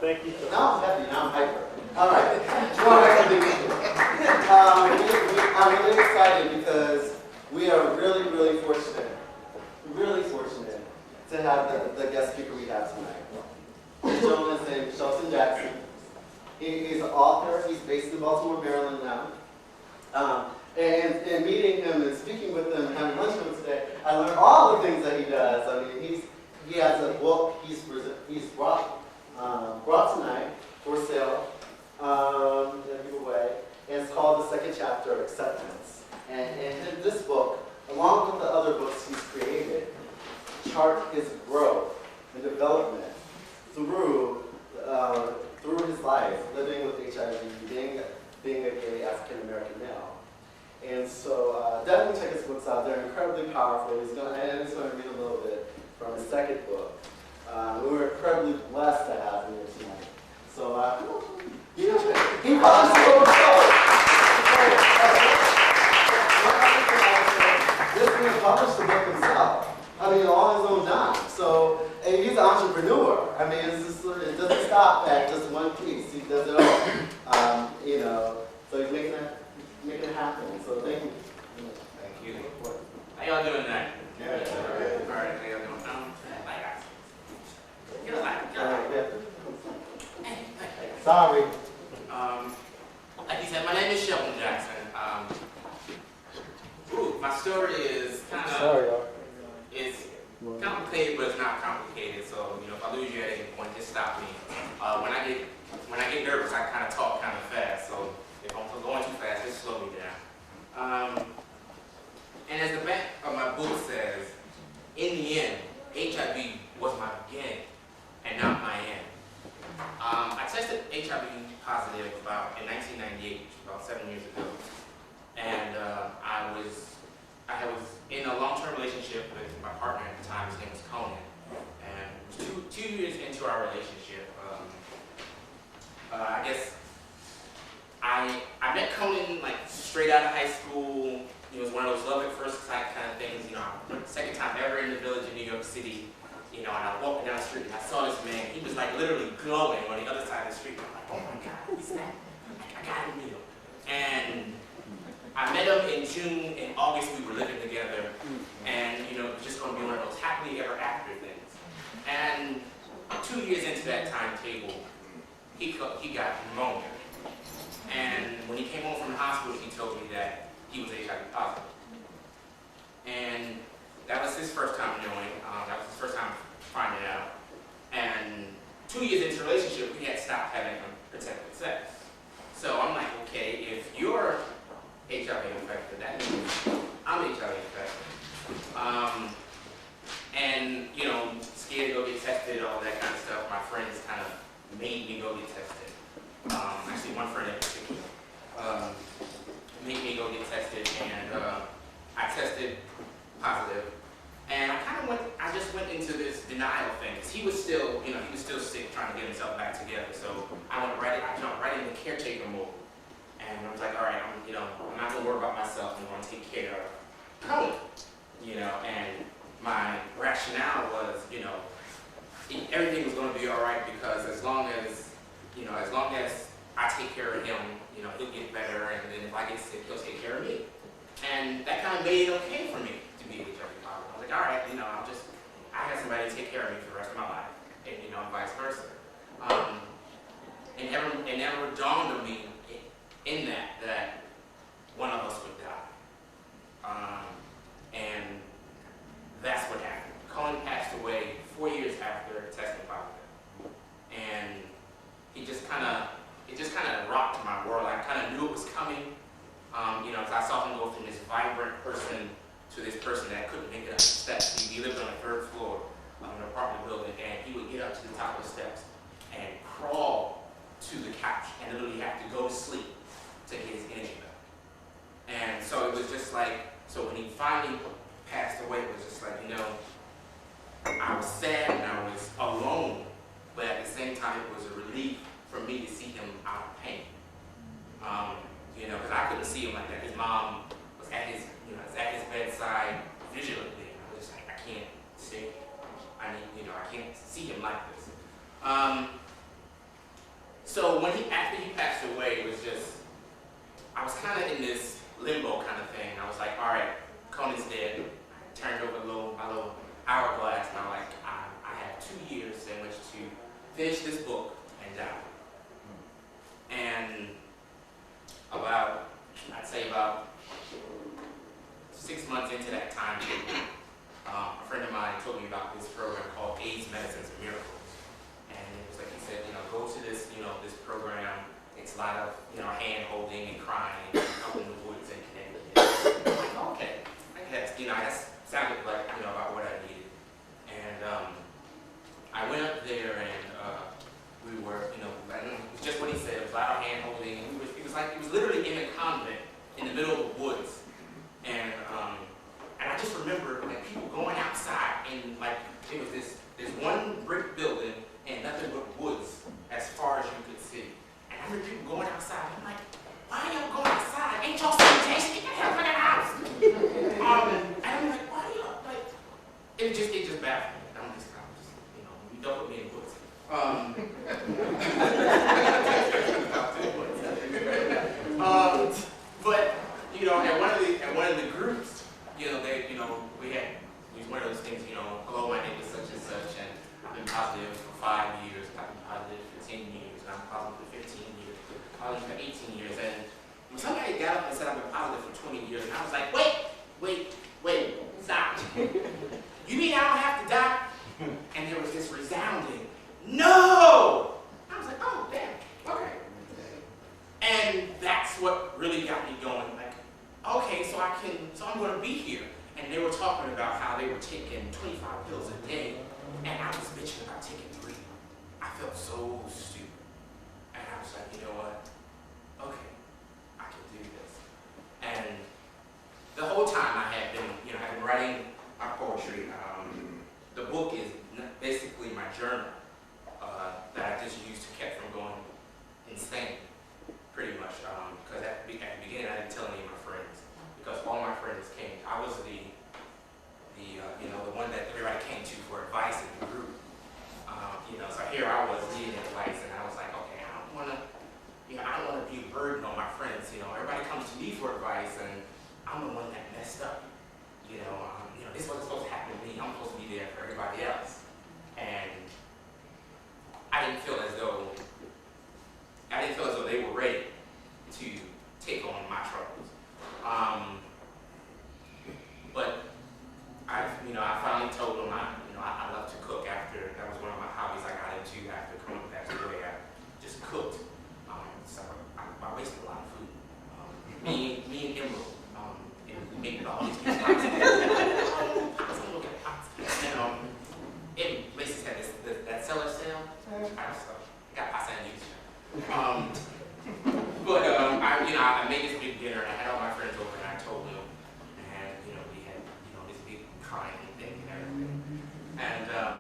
Thank you. Now I'm happy, now I'm hyper. All right. I'm really excited because we are really fortunate to have the guest speaker we have tonight. This gentleman is named Shelton Jackson. He's an author. He's based in Baltimore, Maryland now. And meeting him and speaking with him and having lunch with him today, I learned all the things that he does. I mean, he has a book he's brought tonight for sale, to give away, and it's called The Second Chapter of Acceptance. And this book, along with the other books he's created, chart his growth and development through his life, living with HIV, being a gay African American male. And so definitely check his books out. They're incredibly powerful. He's going to read a little bit from his second book. We were incredibly blessed to have him here tonight. So he published a little book. This man published the book himself. I mean, on his own dime. So he's an entrepreneur. I mean, it doesn't stop at just one piece. He does it all. So he's making it happen. So thank you. Thank you. How y'all doing tonight? Good. All right. How y'all doing? Sorry. Like he said, my name is Shelton Jackson. My story is kind of it's complicated, but it's not complicated. So if I lose you at any point, just stop me. When I get nervous, I kind of talk kind of fast. So if I'm going too fast, just slow me down. And as the back of my book says, in the end, HIV was my beginning and not my end. I tested HIV positive in 1998, about 7 years ago. And I was in a long-term relationship with my partner at the time. His name was Conan. And two years into our relationship, I guess I met Conan like straight out of high school. It was one of those love at first sight kind of things. Second time ever in the village in New York City. And I walked down the street and I saw this man. He was like literally glowing on the other side of the street. I'm like, oh my God, who's that? I got to meet him. And I met him in June. In August, we were living together. And, just going to be one of those happily ever after things. And 2 years into that timetable, he got pneumonia. And when he came home from the hospital, he told me that he was HIV positive. And that was his first time knowing. That was his first time finding out. And 2 years into the relationship, we had stopped having unprotected sex. So I'm like, okay, if you're HIV infected, that means I'm HIV infected. And, scared to go get tested, all that kind of stuff. My friends kind of made me go get tested. Actually, one friend in particular made me go get tested, and I tested positive. And I just went into this denial thing, because he was still sick, trying to get himself back together. So I jumped right into caretaker mode. And I was like, all right, I'm not going to worry about myself, I'm going to take care of Conan. And my rationale was, everything was going to be all right, because as long as I take care of him, he'll get better, and then if I get sick, he'll take care of me. And that kind of made it okay for me to be HIV positive. I was like, all right, I have somebody to take care of me for the rest of my life, and vice versa. It never dawned on me in that one of us would die. And that's what happened. Conan passed away 4 years after testing positive. And it just kind of rocked my world. I kind of knew it was coming. Because I saw him go from this vibrant person to this person that couldn't make it up the steps. He lived on the 3rd floor of an apartment building, and he would get up to the top of the steps and crawl to the couch and literally have to go to sleep to get his energy back. And so it was just like, so when he finally passed away, it was just like, I was sad and I was alone, but at the same time, it was a relief for me to see him out of pain. Because I couldn't see him like that. His mom was at his bedside vigilantly. I was just like, I can't see. I can't see him like this. So after he passed away, it was just, I was kind of in this limbo kind of thing. I was like, all right, Conan's dead. I turned over my little hourglass, and I'm like, I have 2 years in which to finish this book and die. And I'd say about 6 months into that time period, a friend of mine told me about this program called AIDS Medicines and Miracles. And it was like, he said, go to this, this program. It's a lot of, hand holding and crying out in the woods in Connecticut. I'm like, okay, I guess, that sounded like, about what I needed. And I went up there and we were, it was just what he said. It was a lot of hand holding. It was literally in a convent in the middle of the woods. And I just remember people going outside and it was this one brick building and nothing but woods as far as you could see. And I remember people going outside. I'm like, why are y'all going outside? Ain't y'all seeing Jason? Get the hell out of the house! And I'm like, why are y'all it just baffled me. I'm just you don't put me in the woods. But at one of the groups, we was one of those things, hello, my name is such and such, and I've been positive for 5 years, I've been positive for 10 years, and I'm positive for 15 years, positive for 18 years, and when somebody got up and said I've been positive for 20 years, and I was like, wait, stop. You mean I don't have to die? And there was this resounding, no! I was like, oh, damn, okay. And that's what really got me going, okay, so I'm going to be here. And they were talking about how they were taking 25 pills a day, and I was bitching about taking 3. I felt so stupid. And I was like, you know what? Okay, I can do this. And the whole time I had been writing my poetry. The book is basically my journal that I just used to keep from going insane.